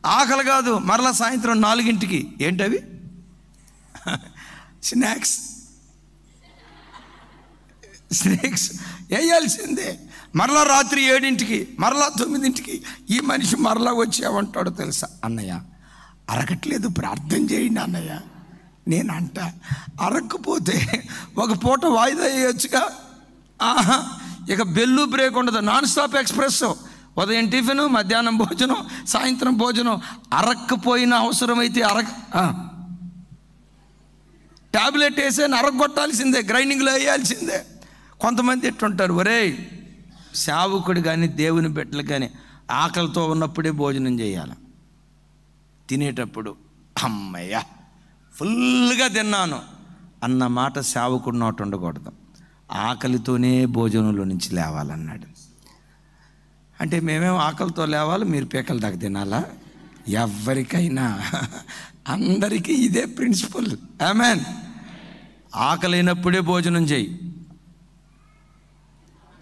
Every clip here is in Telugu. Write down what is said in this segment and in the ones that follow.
ఆకలి కాదు, మరలా సాయంత్రం 4ంటికి ఏంటవి స్నాక్స్ వేయాల్సిందే. మరలా రాత్రి 7ంటికి, మరలా 9ంటికి ఈ మనిషి మరలా వచ్చి ఏమంటాడో తెలుసా? అన్నయ్య అరగట్లేదు, ప్రార్థన చేయండి అన్నయ్య. నేనంట అరగకపోతే ఒక పూట వాయిదా వేయొచ్చుగా. ఇక బెల్లు బ్రేక్ ఉండదు, నాన్ స్టాప్ ఎక్స్ప్రెస్. ఉదయం టిఫిను, మధ్యాహ్నం భోజనం, సాయంత్రం భోజనం. అరక్కపోయిన అవసరమైతే ట్యాబ్లెట్ వేసే అరగొట్టాల్సిందే, గ్రైండింగ్లో వేయాల్సిందే. కొంతమంది ఎట్టుంటారు, ఒరేయ్ సేవకుడు కానీ దేవుని బిడ్డలు కానీ ఆకలితో ఉన్నప్పుడే భోజనం చేయాలి. తినేటప్పుడు అమ్మయ్య ఫుల్గా తిన్నాను అన్న మాట సేవకుడు నోట ఉండకూడదు. ఆకలితోనే భోజనంలో నుంచి లేవాలన్నాడు. అంటే మేమేం ఆకలితో లేవాలి, మీరు పీకల దాకా తినాలా? ఎవరికైనా అందరికీ ఇదే ప్రిన్సిపల్. ఆమెన్. ఆకలినప్పుడే భోజనం చేయి.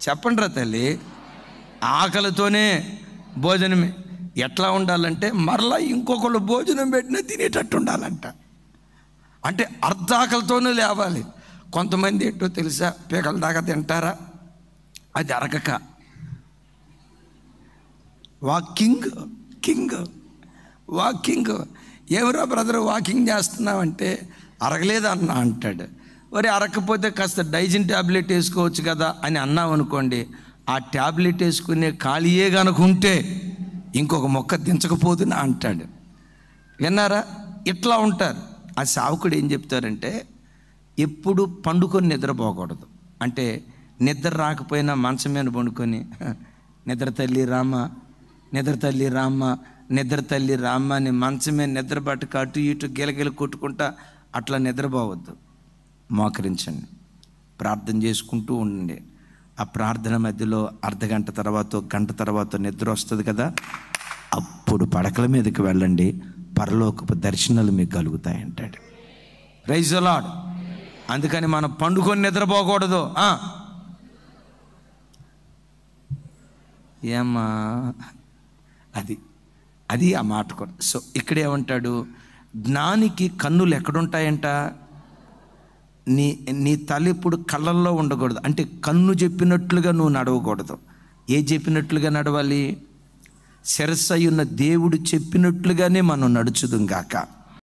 చెప్పండి రా తల్లి, ఆకలితోనే భోజనమే. ఎట్లా ఉండాలంటే మరలా ఇంకొకళ్ళు భోజనం పెట్టినా తినేటట్టు ఉండాలంట. అంటే అర్ధాకలితోనే లేవాలి. కొంతమంది ఏంటో తెలుసా, పీకల దాకా తింటారా, అది అరగక వాకింగ్ ఎవరో బ్రదర్ వాకింగ్ చేస్తున్నావంటే అరగలేదన్నా అంటాడు. మరి అరగకపోతే కాస్త డైజిన్ ట్యాబ్లెట్ వేసుకోవచ్చు కదా అని అన్నాం అనుకోండి, ఆ ట్యాబ్లెట్ వేసుకునే ఖాళీయే కనుకుంటే ఇంకొక మొక్క దించకపోతున్నా అంటాడు. విన్నారా? ఇట్లా ఉంటారు. ఆ సావుకుడు ఏం చెప్తారంటే, ఎప్పుడు పండుకొని నిద్రపోకూడదు. అంటే నిద్ర రాకపోయినా మంచం మీద పండుకొని నిద్ర తల్లి రామ, నిద్ర తల్లి రామ, నిద్ర తల్లి రామ అని మంచం మీద నిద్ర పట్టుకు అటు ఇటు గిలగిల కొట్టుకుంటా అట్లా నిద్రపోవద్దు. మోకరించండి, ప్రార్థన చేసుకుంటూ ఉండండి. ఆ ప్రార్థన మధ్యలో అర్ధగంట తర్వాత, గంట తర్వాత నిద్ర వస్తుంది కదా, అప్పుడు పడకల మీదకి వెళ్ళండి, పరలోకపు దర్శనాలు మీకు కలుగుతాయి అంటాడు. Praise the lord. అందుకని మనం పండుకొని నిద్రపోకూడదు. ఏమ్మా అది ఆ మాట కూడా. సో ఇక్కడేమంటాడు, జ్ఞానికి కన్నులు ఎక్కడుంటాయంట? నీ తల ఇప్పుడు కళ్ళల్లో ఉండకూడదు. అంటే కన్ను చెప్పినట్లుగా నువ్వు నడవకూడదు. ఏ చెప్పినట్లుగా నడవాలి? శిరస్సు అయి ఉన్న దేవుడు చెప్పినట్లుగానే మనం నడుచుదుం గాక.